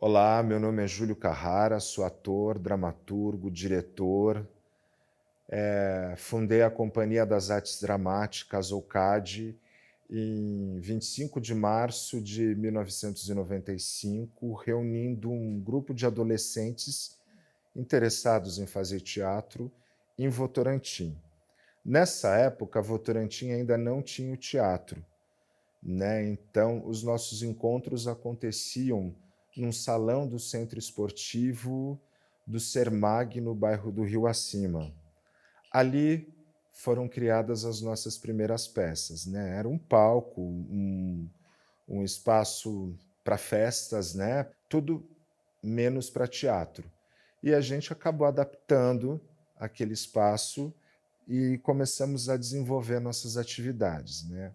Olá, meu nome é Júlio Carrara, sou ator, dramaturgo, diretor. Fundei a Companhia das Artes Dramáticas, ou CAD, em 25 de março de 1995, reunindo um grupo de adolescentes interessados em fazer teatro em Votorantim. Nessa época, Votorantim ainda não tinha o teatro, né? Então, os nossos encontros aconteciam num salão do Centro Esportivo do Sermag, no bairro do Rio Acima. Ali foram criadas as nossas primeiras peças, né? Era um palco, um espaço para festas, né? Tudo menos para teatro. E a gente acabou adaptando aquele espaço e começamos a desenvolver nossas atividades, né?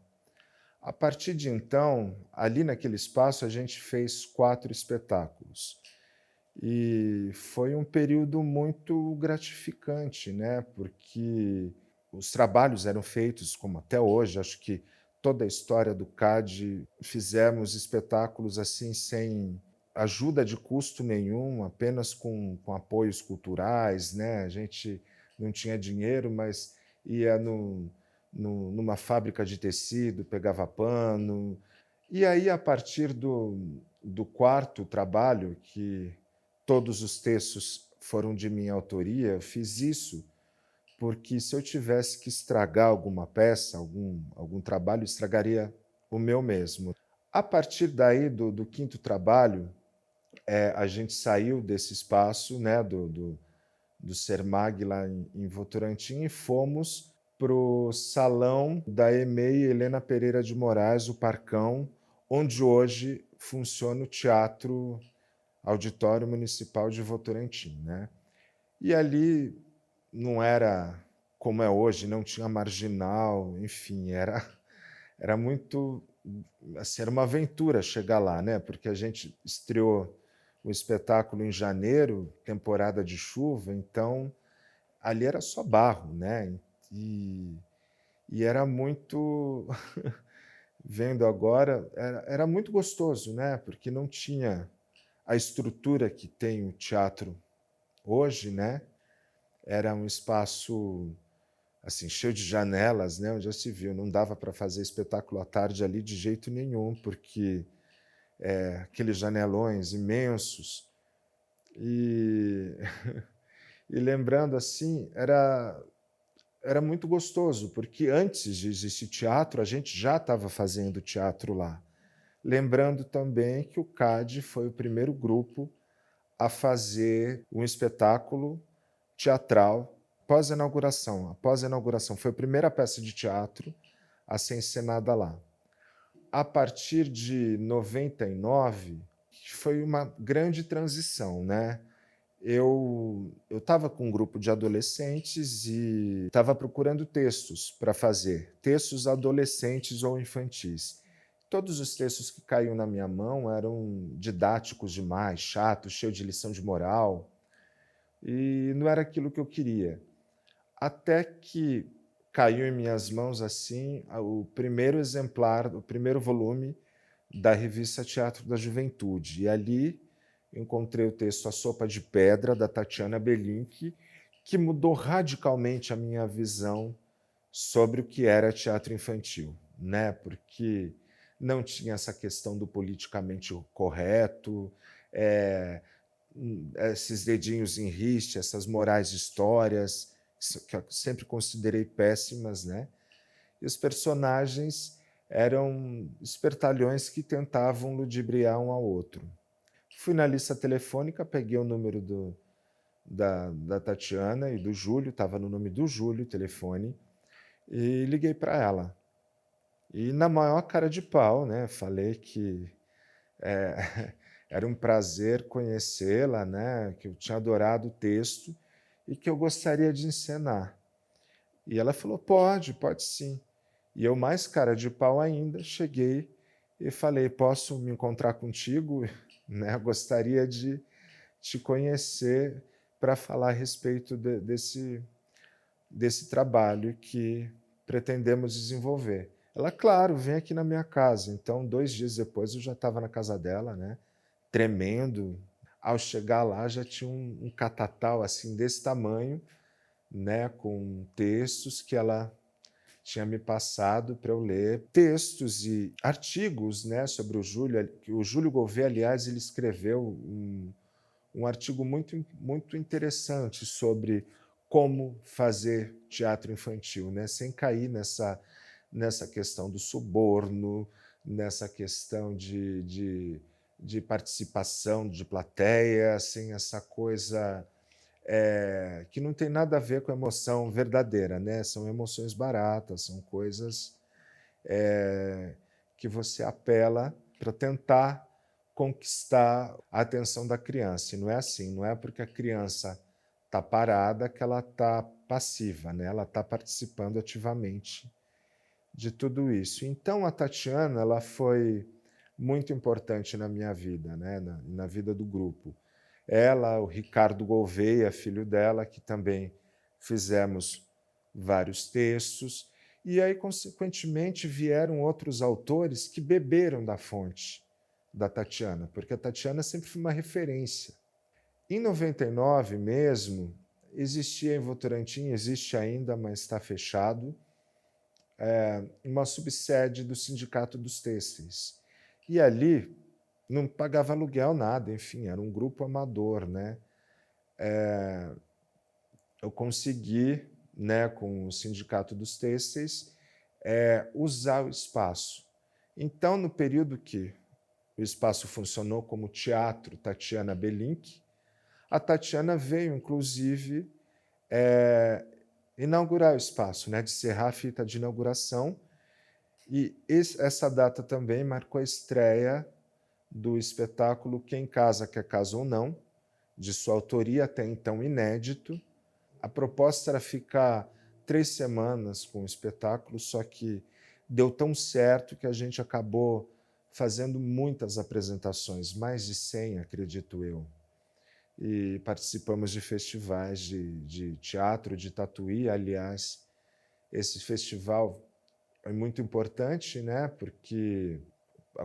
A partir de então, ali naquele espaço, a gente fez 4 espetáculos. E foi um período muito gratificante, né, porque os trabalhos eram feitos como até hoje, acho que toda a história do CAD, fizemos espetáculos, assim, sem ajuda de custo nenhum, apenas com apoios culturais, né, a gente não tinha dinheiro, mas ia numa fábrica de tecido, pegava pano. E aí, a partir do quarto trabalho, que todos os textos foram de minha autoria, eu fiz isso porque, se eu tivesse que estragar alguma peça, algum trabalho, estragaria o meu mesmo. A partir daí, do quinto trabalho, a gente saiu desse espaço, né, do Sermag, lá em Votorantim, e fomos para o salão da EMEI Helena Pereira de Moraes, o Parcão, onde hoje funciona o Teatro Auditório Municipal de Votorantim, né? E ali não era como é hoje, não tinha marginal, enfim, era muito, assim, era uma aventura chegar lá, né? Porque a gente estreou o espetáculo em janeiro, temporada de chuva, então ali era só barro, né? E, e era muito, vendo agora, era muito gostoso, né? Porque não tinha a estrutura que tem o teatro hoje, né? Era um espaço, assim, cheio de janelas, né, onde já se viu, não dava para fazer espetáculo à tarde ali de jeito nenhum, porque aqueles janelões imensos. E, e lembrando assim, era muito gostoso, porque antes de existir teatro, a gente já estava fazendo teatro lá. Lembrando também que o CAD foi o primeiro grupo a fazer um espetáculo teatral pós-inauguração. Após a inauguração, foi a primeira peça de teatro a ser encenada lá. A partir de 99, foi uma grande transição, né? Eu estava com um grupo de adolescentes e estava procurando textos para fazer, textos adolescentes ou infantis. Todos os textos que caíam na minha mão eram didáticos demais, chatos, cheios de lição de moral, e não era aquilo que eu queria. Até que caiu em minhas mãos, assim, o primeiro exemplar, o primeiro volume da revista Teatro da Juventude. E ali encontrei o texto A Sopa de Pedra, da Tatiana Belink, que mudou radicalmente a minha visão sobre o que era teatro infantil, né? Porque não tinha essa questão do politicamente correto, eh, esses dedinhos em riste, essas morais de histórias, que eu sempre considerei péssimas, né? E os personagens eram espertalhões que tentavam ludibriar um ao outro. Fui na lista telefônica, peguei o número da Tatiana e do Júlio, estava no nome do Júlio o telefone, e liguei para ela. E, na maior cara de pau, né, falei que era um prazer conhecê-la, né, que eu tinha adorado o texto e que eu gostaria de encenar. E ela falou: pode sim. E eu, mais cara de pau ainda, cheguei e falei: posso me encontrar contigo? Né? Eu gostaria de te conhecer para falar a respeito desse trabalho que pretendemos desenvolver. Ela, claro, vem aqui na minha casa. Então, 2 dias depois, eu já estava na casa dela, né? tremendo. Ao chegar lá, já tinha um catatal assim desse tamanho, né, com textos que ela tinha me passado para eu ler, textos e artigos, né, sobre o Júlio. O Júlio Gouveia, aliás, ele escreveu um artigo muito interessante sobre como fazer teatro infantil, né, sem cair nessa questão do suborno, nessa questão de participação de plateia, sem essa coisa que não tem nada a ver com emoção verdadeira, né? São emoções baratas, são coisas que você apela para tentar conquistar a atenção da criança. E não é assim, não é porque a criança está parada que ela está passiva, né? Ela está participando ativamente de tudo isso. Então, a Tatiana, ela foi muito importante na minha vida, né? na vida do grupo. Ela, o Ricardo Gouveia, filho dela, que também fizemos vários textos, e aí, consequentemente, vieram outros autores que beberam da fonte da Tatiana, porque a Tatiana sempre foi uma referência. Em 99 mesmo, existia em Votorantim, existe ainda, mas está fechado, uma subsede do Sindicato dos Têxteis. E ali não pagava aluguel, nada, enfim, era um grupo amador, né? Eu consegui, né, com o Sindicato dos Têxteis, usar o espaço. Então, no período que o espaço funcionou como Teatro Tatiana Belink, a Tatiana veio, inclusive, inaugurar o espaço, né, de encerrar a fita de inauguração, e essa data também marcou a estreia do espetáculo Quem Casa Quer Casa ou Não, de sua autoria, até então inédito. A proposta era ficar 3 semanas com o espetáculo, só que deu tão certo que a gente acabou fazendo muitas apresentações, mais de 100, acredito eu. E participamos de festivais de teatro de Tatuí. Aliás, esse festival é muito importante, né? Porque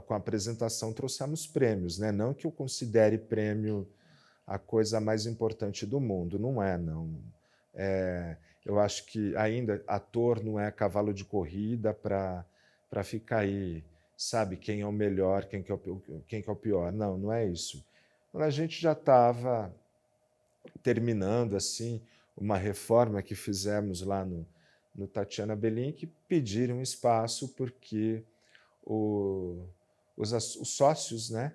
com a apresentação trouxemos prêmios, né? Não que eu considere prêmio a coisa mais importante do mundo, não é, não. Eu acho que ainda ator não é cavalo de corrida para ficar aí, sabe, quem é o melhor, quem que é o pior. Não, não é isso. A gente já estava terminando assim uma reforma que fizemos lá no Tatiana Belink, pediram espaço porque os sócios, né,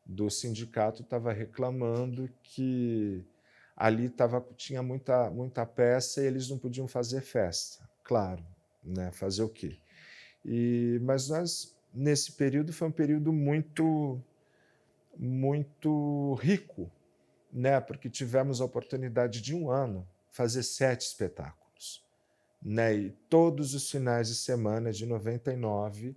do sindicato estavam reclamando que ali tinha muita peça e eles não podiam fazer festa. Claro, né, fazer o quê? Mas nós, nesse período, foi um período muito rico, né, porque tivemos a oportunidade de um ano fazer 7 espetáculos. Né, e todos os finais de semana de 99,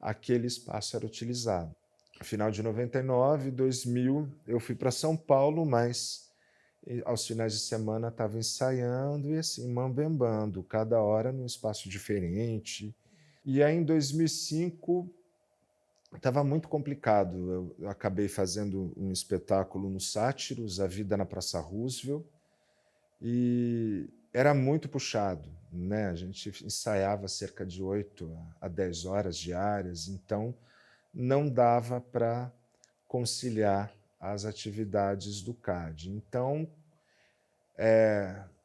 aquele espaço era utilizado. No final de 99, 2000, eu fui para São Paulo, mas aos finais de semana estava ensaiando e assim, mambembando, cada hora num espaço diferente. E aí, em 2005, estava muito complicado. Eu acabei fazendo um espetáculo no Sátiros, A Vida na Praça Roosevelt, e era muito puxado, né? A gente ensaiava cerca de 8 a 10 horas diárias, então não dava para conciliar as atividades do CAD. Então,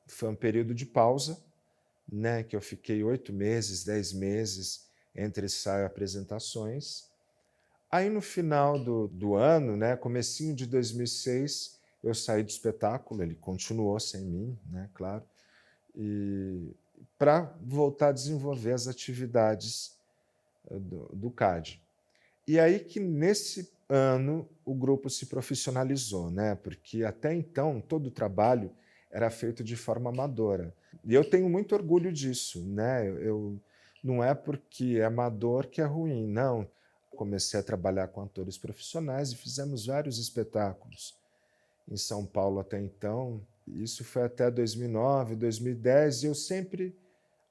foi um período de pausa, né, que eu fiquei 8 meses, 10 meses entre ensaio e apresentações. Aí, no final do ano, né, comecinho de 2006, eu saí do espetáculo, ele continuou sem mim, né, claro, e para voltar a desenvolver as atividades do CAD. E aí que, nesse ano, o grupo se profissionalizou, né? Porque até então todo o trabalho era feito de forma amadora. E eu tenho muito orgulho disso, né? Não é porque é amador que é ruim, não. Comecei a trabalhar com atores profissionais e fizemos vários espetáculos em São Paulo até então. Isso foi até 2009, 2010, e eu sempre,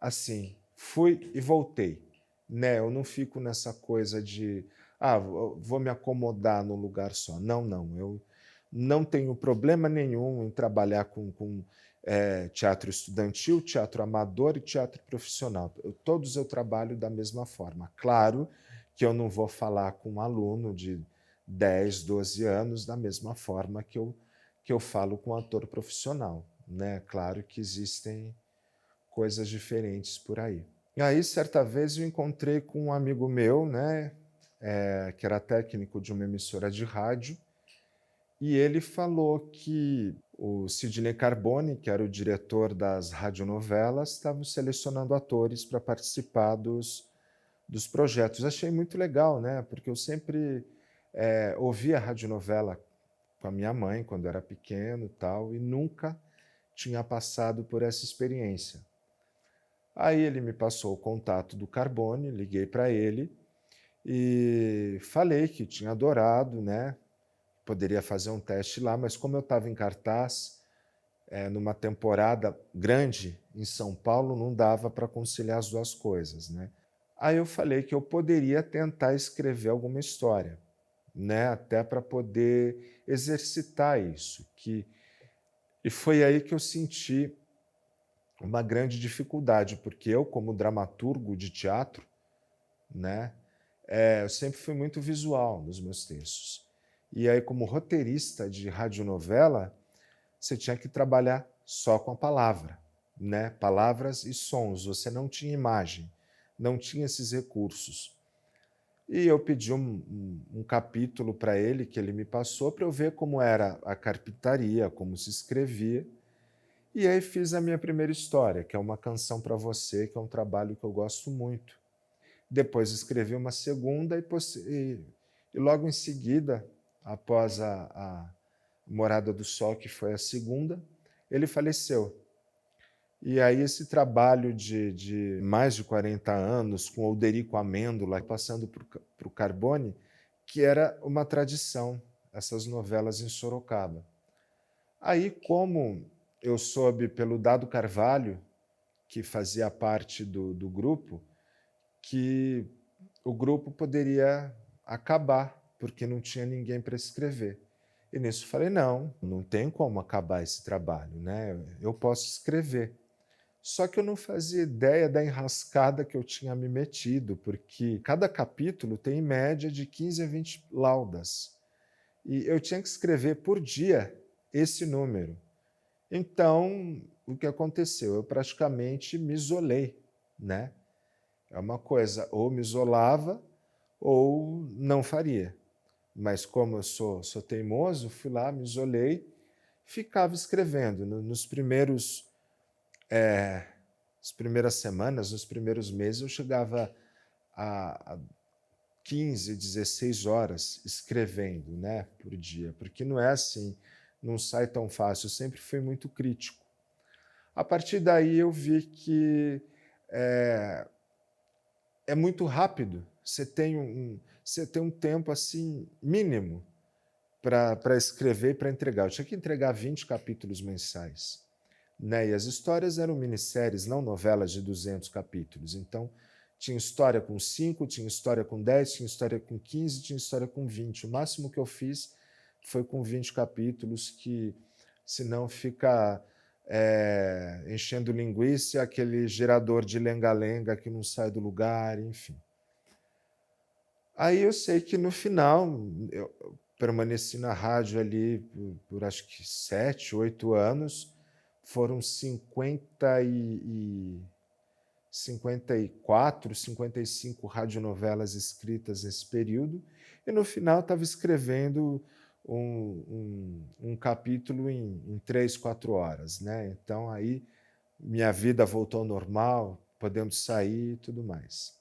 assim, fui e voltei, né? Eu não fico nessa coisa de Ah, vou me acomodar num lugar só. Não, não, eu não tenho problema nenhum em trabalhar com teatro estudantil, teatro amador e teatro profissional. Todos eu trabalho da mesma forma. Claro que eu não vou falar com um aluno de 10, 12 anos da mesma forma que eu falo com um ator profissional, né? Claro que existem coisas diferentes por aí. E aí, certa vez, eu encontrei com um amigo meu, né, que era técnico de uma emissora de rádio, e ele falou que o Sidney Carbone, que era o diretor das radionovelas, estava selecionando atores para participar dos projetos. Achei muito legal, né, porque eu sempre ouvia radionovela com a minha mãe quando era pequeno e tal, e nunca tinha passado por essa experiência. Aí ele me passou o contato do Carbone, liguei para ele e falei que tinha adorado, né? Poderia fazer um teste lá, mas como eu estava em cartaz, numa temporada grande em São Paulo, não dava para conciliar as duas coisas, né? Aí eu falei que eu poderia tentar escrever alguma história, né? Até para poder exercitar isso. E foi aí que eu senti uma grande dificuldade, porque eu, como dramaturgo de teatro, né, eu sempre fui muito visual nos meus textos. E aí, como roteirista de radionovela, você tinha que trabalhar só com a palavra, né? Palavras e sons. Você não tinha imagem, não tinha esses recursos. E eu pedi um capítulo para ele, que ele me passou, para eu ver como era a carpintaria, como se escrevia. E aí fiz a minha primeira história, que é Uma Canção para Você, que é um trabalho que eu gosto muito. Depois escrevi uma segunda e logo em seguida, após a Morada do Sol, que foi a segunda, ele faleceu. E aí esse trabalho de mais de 40 anos, com Alderico Amêndola, passando para o Carbone, que era uma tradição, essas novelas em Sorocaba. Aí, como eu soube pelo Dado Carvalho, que fazia parte do grupo, que o grupo poderia acabar, porque não tinha ninguém para escrever. E nisso falei, não, não tem como acabar esse trabalho, né? Eu posso escrever. Só que eu não fazia ideia da enrascada que eu tinha me metido, porque cada capítulo tem em média de 15 a 20 laudas. E eu tinha que escrever por dia esse número. Então, o que aconteceu? Eu praticamente me isolei, né? É uma coisa, ou me isolava ou não faria. Mas como eu sou teimoso, fui lá, me isolei, ficava escrevendo. Nos primeiros, as primeiras semanas, nos primeiros meses, eu chegava a 15, 16 horas escrevendo, né, por dia, porque não é assim, não sai tão fácil. Eu sempre fui muito crítico. A partir daí eu vi que é muito rápido. Você tem um tempo assim mínimo para escrever e para entregar. Eu tinha que entregar 20 capítulos mensais, né? E as histórias eram minisséries, não novelas de 200 capítulos. Então, tinha história com 5, tinha história com 10, tinha história com 15, tinha história com 20. O máximo que eu fiz foi com 20 capítulos, que senão fica enchendo linguiça, aquele gerador de lenga-lenga que não sai do lugar, enfim. Aí eu sei que no final, eu permaneci na rádio ali por acho que 7, 8 anos, foram 54, 55 radionovelas escritas nesse período, e no final estava escrevendo um capítulo em 3, 4 horas, né? Então aí minha vida voltou ao normal, podendo sair e tudo mais.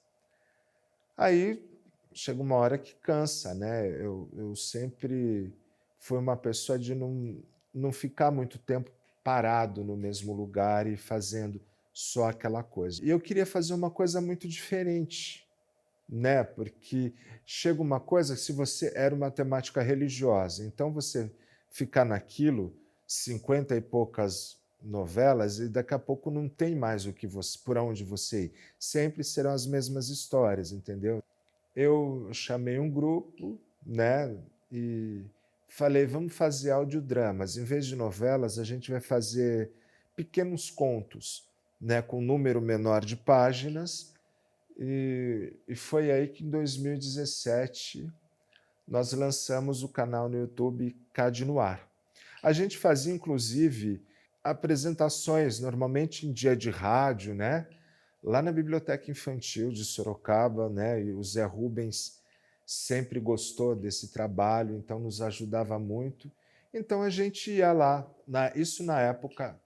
Aí chega uma hora que cansa, né? Eu sempre fui uma pessoa de não ficar muito tempo parado no mesmo lugar e fazendo só aquela coisa. E eu queria fazer uma coisa muito diferente, né? Porque chega uma coisa que, se você era uma temática religiosa, então você ficar naquilo 50 e poucas novelas e daqui a pouco não tem mais o que você, por onde você ir. Sempre serão as mesmas histórias, entendeu? eu chamei um grupo, né, e falei: "Vamos fazer audiodramas. Em vez de novelas, a gente vai fazer pequenos contos, né, com um número menor de páginas". E foi aí que, em 2017, nós lançamos o canal no YouTube Cade no Ar. A gente fazia, inclusive, apresentações, normalmente em dia de rádio, né? Lá na Biblioteca Infantil de Sorocaba, né? E o Zé Rubens sempre gostou desse trabalho, então nos ajudava muito. Então a gente ia lá, isso na época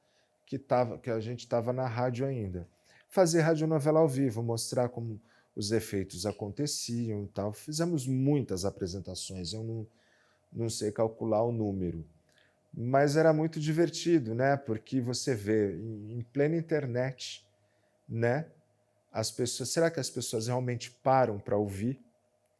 que a gente estava na rádio ainda. Fazer radionovela ao vivo, mostrar como os efeitos aconteciam e tal. Fizemos muitas apresentações, eu não sei calcular o número. Mas era muito divertido, né? Porque você vê em plena internet, né? As pessoas, será que as pessoas realmente param para ouvir?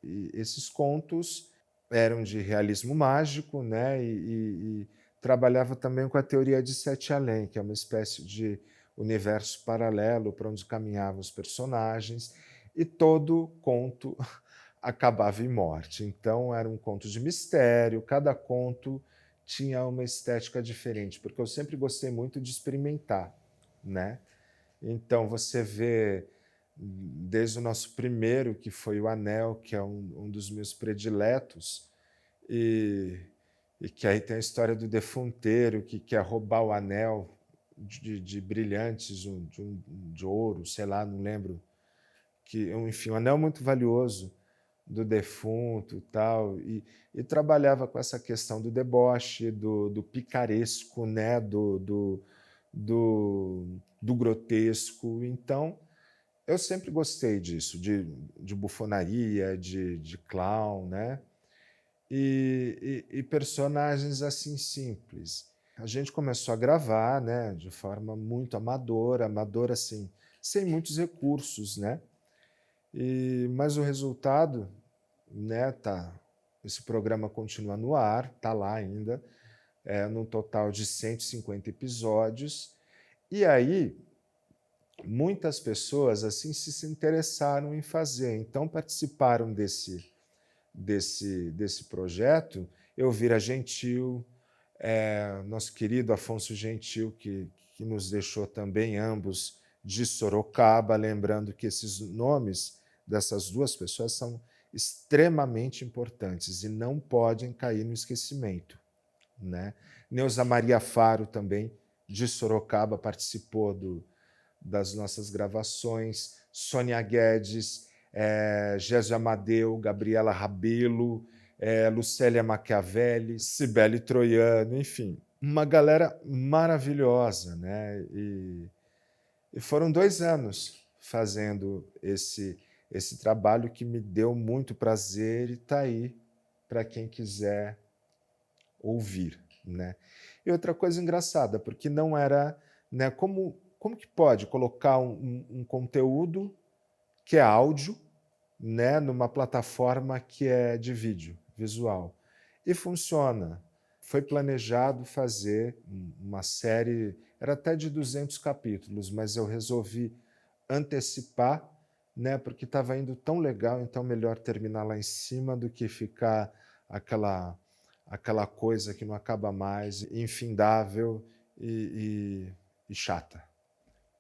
E esses contos eram de realismo mágico, né? E trabalhava também com a teoria de Sete Além, que é uma espécie de universo paralelo para onde caminhavam os personagens, e todo conto acabava em morte. Então era um conto de mistério, cada conto tinha uma estética diferente, porque eu sempre gostei muito de experimentar, né? Então você vê desde o nosso primeiro, que foi o Anel, que é um dos meus prediletos, e, e que aí tem a história do defunteiro que quer roubar o anel de brilhantes, de ouro, sei lá, não lembro, que, enfim, um anel muito valioso do defunto e tal, e trabalhava com essa questão do deboche, do picaresco, né, do grotesco. Então, eu sempre gostei disso, de bufonaria, de clown, né? E personagens assim simples. A gente começou a gravar, né, de forma muito amadora, amadora assim, sem muitos recursos, né? Mas o resultado, né, tá, esse programa continua no ar, tá lá ainda, num total de 150 episódios. E aí, muitas pessoas assim se interessaram em fazer, então participaram desse projeto. Elvira Gentil, nosso querido Afonso Gentil, que nos deixou também, ambos de Sorocaba, lembrando que esses nomes dessas duas pessoas são extremamente importantes e não podem cair no esquecimento, né? Neuza Maria Faro também, de Sorocaba, participou das nossas gravações, Sônia Guedes, Gésio Amadeu, Gabriela Rabelo, Lucélia Machiavelli, Cibele Troiano, enfim, uma galera maravilhosa, né? E foram 2 anos fazendo esse trabalho que me deu muito prazer e está aí para quem quiser ouvir, né? E outra coisa engraçada, porque não era, né? Como que pode colocar um conteúdo que é áudio, né, numa plataforma que é de vídeo, visual? E funciona. Foi planejado fazer uma série, era até de 200 capítulos, mas eu resolvi antecipar, né, porque estava indo tão legal, então melhor terminar lá em cima do que ficar aquela coisa que não acaba mais, infindável e chata.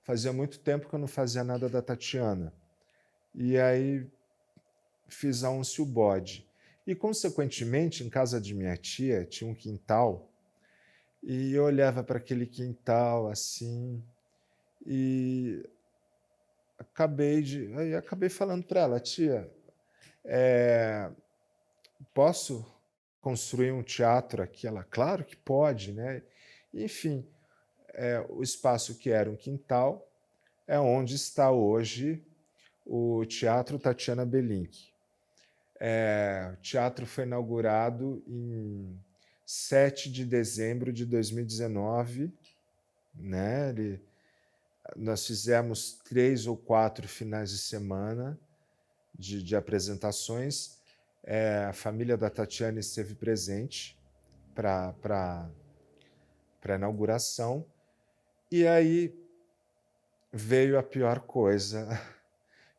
Fazia muito tempo que eu não fazia nada da Tatiana. E aí fiz a Onça e o Bode. E, consequentemente, em casa de minha tia tinha um quintal, e eu olhava para aquele quintal assim, e acabei falando para ela: tia, posso construir um teatro aqui? Ela: claro que pode, né? Enfim, o espaço que era um quintal é onde está hoje o Teatro Tatiana Belink. O teatro foi inaugurado em 7 de dezembro de 2019, né? Nós fizemos 3 ou 4 finais de semana de apresentações. A família da Tatiana esteve presente para a inauguração. E aí veio a pior coisa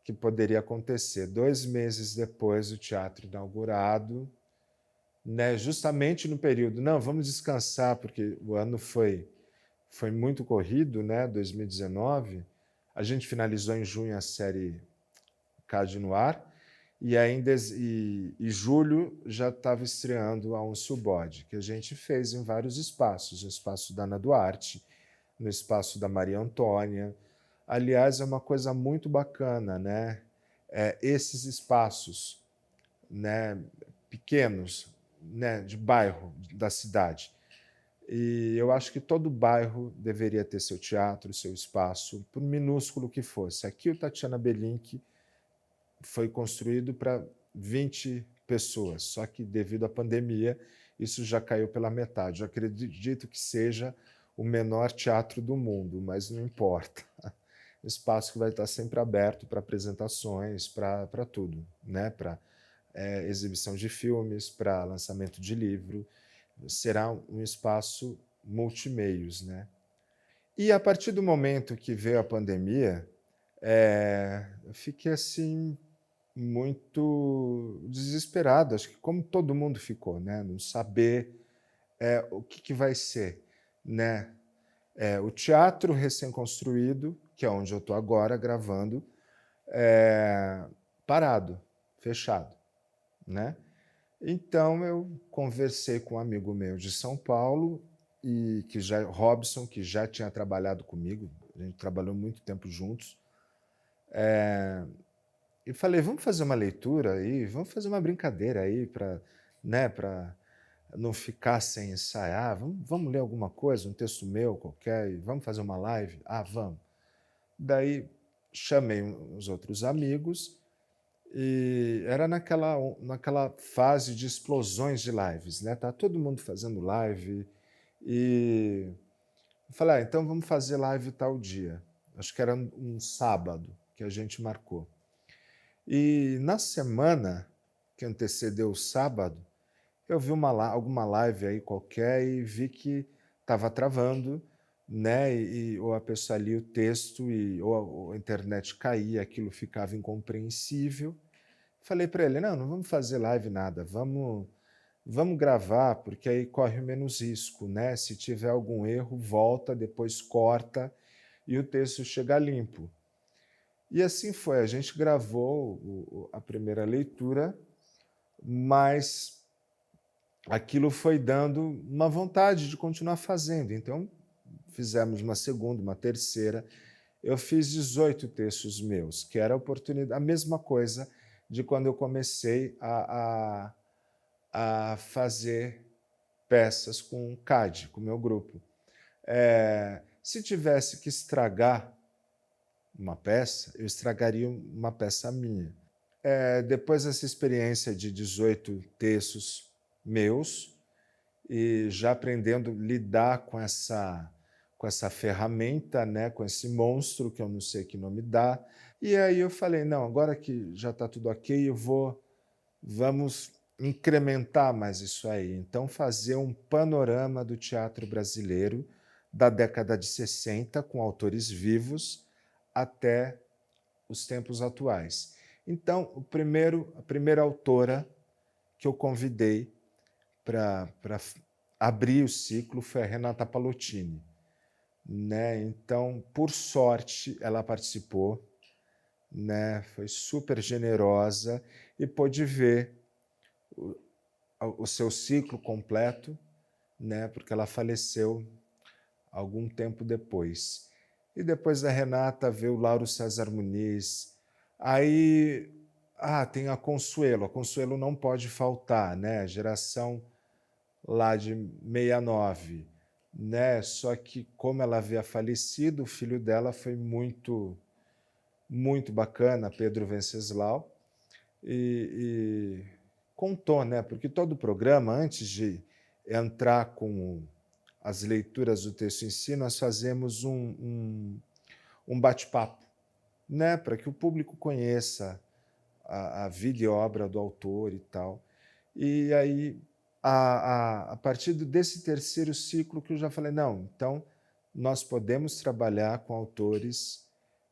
que poderia acontecer. 2 meses depois, o teatro inaugurado, né, justamente no período, não, vamos descansar, porque o ano foi muito corrido, né, 2019. A gente finalizou em junho a série Cade no Ar, e ainda em julho já estava estreando a Once o Bode, que a gente fez em vários espaços, no espaço da Ana Duarte, no espaço da Maria Antônia. Aliás, é uma coisa muito bacana, né? Esses espaços, né, pequenos, né, de bairro da cidade. E eu acho que todo bairro deveria ter seu teatro, seu espaço, por minúsculo que fosse. Aqui o Tatiana Belink foi construído para 20 pessoas, só que devido à pandemia isso já caiu pela metade. Eu acredito que seja o menor teatro do mundo, mas não importa. Espaço que vai estar sempre aberto para apresentações, para tudo, né? Para exibição de filmes, para lançamento de livro. Será um espaço multimeios, né? E a partir do momento que veio a pandemia, eu fiquei assim muito desesperado, acho que como todo mundo ficou, né? Não saber o que vai ser, né? O teatro recém-construído, que é onde eu estou agora gravando, parado, fechado, né? Então eu conversei com um amigo meu de São Paulo e Robson, que já tinha trabalhado comigo, a gente trabalhou muito tempo juntos, e falei, vamos fazer uma leitura aí, vamos fazer uma brincadeira aí para, né, para não ficar sem ensaiar, vamos ler alguma coisa, um texto meu qualquer, e vamos fazer uma live? Ah, vamos. Daí chamei os outros amigos e era naquela fase de explosões de lives, né? Tá todo mundo fazendo live e eu falei, então vamos fazer live tal dia. Acho que era um sábado que a gente marcou. E na semana que antecedeu o sábado, eu vi alguma live aí qualquer e vi que estava travando, né? Ou a pessoa lia o texto ou a internet caía, aquilo ficava incompreensível. Falei para ele, não vamos fazer live nada, vamos gravar, porque aí corre menos risco, né? Se tiver algum erro, volta, depois corta e o texto chega limpo. E assim foi, a gente gravou a primeira leitura, mas aquilo foi dando uma vontade de continuar fazendo. Então, fizemos uma segunda, uma terceira. Eu fiz 18 textos meus, que era a mesma coisa de quando eu comecei a fazer peças com o CAD, com o meu grupo. Se tivesse que estragar uma peça, eu estragaria uma peça minha. Depois dessa experiência de 18 textos meus, e já aprendendo a lidar com essa ferramenta, né, com esse monstro, que eu não sei que nome dá. E aí eu falei, não, agora que já está tudo ok, vamos incrementar mais isso aí. Então, fazer um panorama do teatro brasileiro da década de 60, com autores vivos, até os tempos atuais. Então, a primeira autora que eu convidei para abrir o ciclo foi a Renata Palottini, né? Então, por sorte, ela participou, né? Foi super generosa e pôde ver o seu ciclo completo, né? Porque ela faleceu algum tempo depois. E depois da Renata veio o Lauro César Muniz. Aí tem a Consuelo. A Consuelo não pode faltar, né? Geração lá de 69, né? Só que como ela havia falecido, o filho dela foi muito muito bacana, Pedro Venceslau, e contou, né? Porque todo o programa, antes de entrar com as leituras do texto em si, nós fazemos um bate-papo, né? Para que o público conheça a vida e obra do autor e tal. E aí, a partir desse terceiro ciclo que eu já falei, não, então nós podemos trabalhar com autores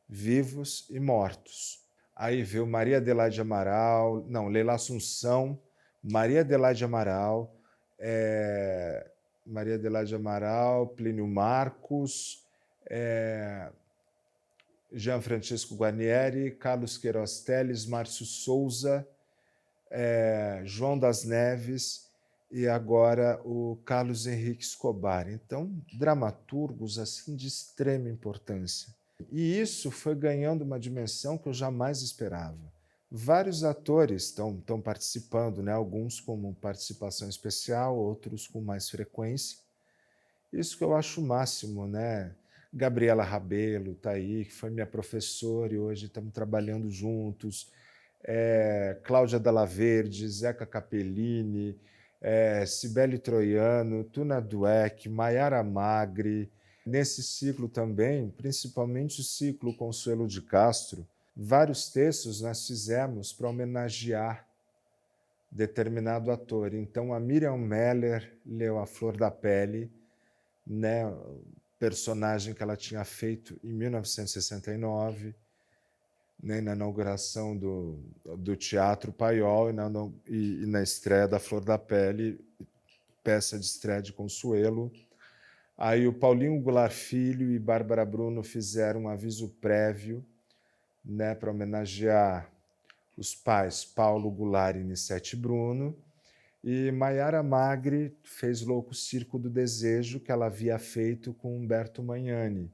vivos e mortos. Aí veio Maria Adelaide Amaral, não, Leila Assunção, Maria Adelaide Amaral, eh, Maria Adelaide Amaral, Plínio Marcos, Jean Francisco Guarnieri, Carlos Queiroz Teles, Márcio Souza, João das Neves e agora o Carlos Henrique Escobar. Então, dramaturgos assim de extrema importância. E isso foi ganhando uma dimensão que eu jamais esperava. Vários atores estão participando, né? Alguns com participação especial, outros com mais frequência. Isso que eu acho o máximo, né? Gabriela Rabelo está aí, que foi minha professora e hoje estamos trabalhando juntos. Cláudia Dalla Verde, Zeca Capellini, Cibele Troiano, Tuna Dueck, Maiara Magri. Nesse ciclo também, principalmente o ciclo Consuelo de Castro, vários textos nós fizemos para homenagear determinado ator. Então, a Miriam Meller leu A Flor da Pele, né, personagem que ela tinha feito em 1969, né, na inauguração do Teatro Paiol e na estreia da Flor da Pele, peça de estreia de Consuelo. Aí o Paulinho Goulart Filho e Bárbara Bruno fizeram um aviso prévio, né, para homenagear os pais Paulo Goulart e Nissete Bruno. E Maiara Magri fez Louco Circo do Desejo, que ela havia feito com Humberto Magnani.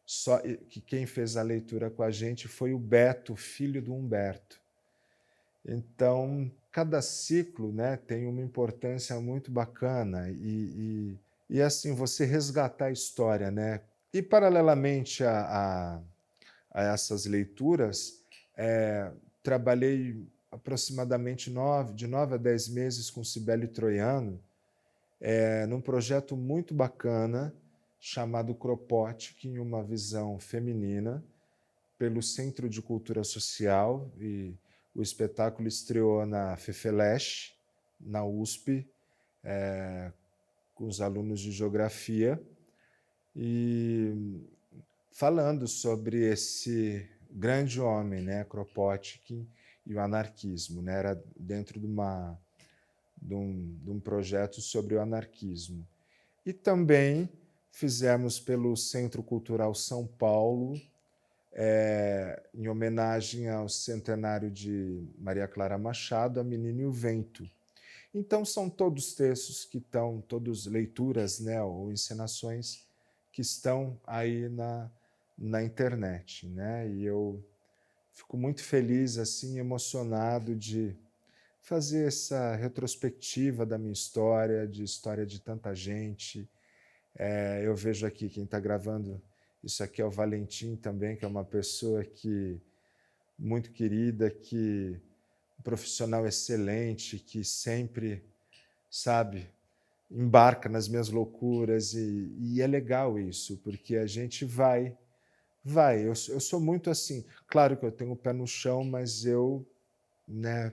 Só que quem fez a leitura com a gente foi o Beto, filho do Humberto. Então, cada ciclo, né, tem uma importância muito bacana e assim, você resgatar a história, né? E, paralelamente a essas leituras, trabalhei aproximadamente de 9 a 10 meses com Cibele Troiano, num projeto muito bacana chamado Kropotkin, em uma visão feminina, pelo Centro de Cultura Social, e o espetáculo estreou na FEFELESH, na USP, com os alunos de Geografia, e falando sobre esse grande homem, né, Kropotkin, e o anarquismo. Né, era dentro de um projeto sobre o anarquismo. E também fizemos pelo Centro Cultural São Paulo, em homenagem ao centenário de Maria Clara Machado, A Menina e o Vento. Então, são todos textos que estão, todas leituras, né, ou encenações que estão aí na internet. Né? E eu fico muito feliz, assim, emocionado de fazer essa retrospectiva da minha história de tanta gente. Eu vejo aqui quem está gravando isso aqui é o Valentim também, que é uma pessoa muito querida, um profissional excelente, que sempre, sabe, embarca nas minhas loucuras e é legal isso, porque a gente vai. Eu sou muito assim. Claro que eu tenho o pé no chão, mas eu, né,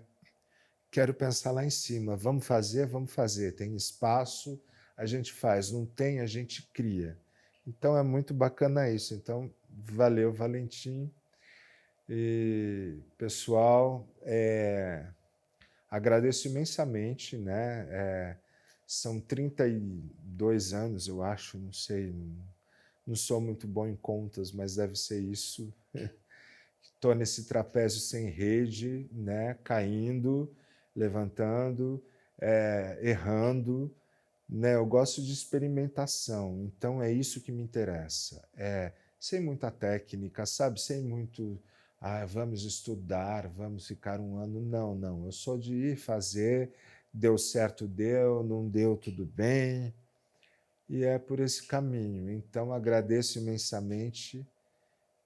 quero pensar lá em cima. Vamos fazer. Tem espaço, a gente faz. Não tem, a gente cria. Então é muito bacana isso. Então, valeu, Valentim. E, pessoal, agradeço imensamente, né? São 32 anos, eu acho, não sei, não sou muito bom em contas, mas deve ser isso. Estou nesse trapézio sem rede, né? Caindo, levantando, errando. Né? Eu gosto de experimentação, então é isso que me interessa. Sem muita técnica, sabe? Sem muito, vamos estudar, vamos ficar um ano. Não. Eu sou de ir fazer, deu certo, deu, não deu, tudo bem. E é por esse caminho. Então, agradeço imensamente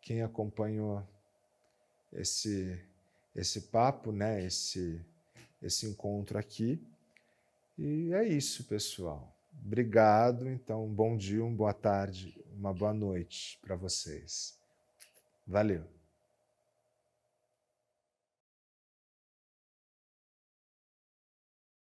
quem acompanhou esse papo, né? esse encontro aqui. E é isso, pessoal. Obrigado. Então, um bom dia, uma boa tarde, uma boa noite para vocês. Valeu.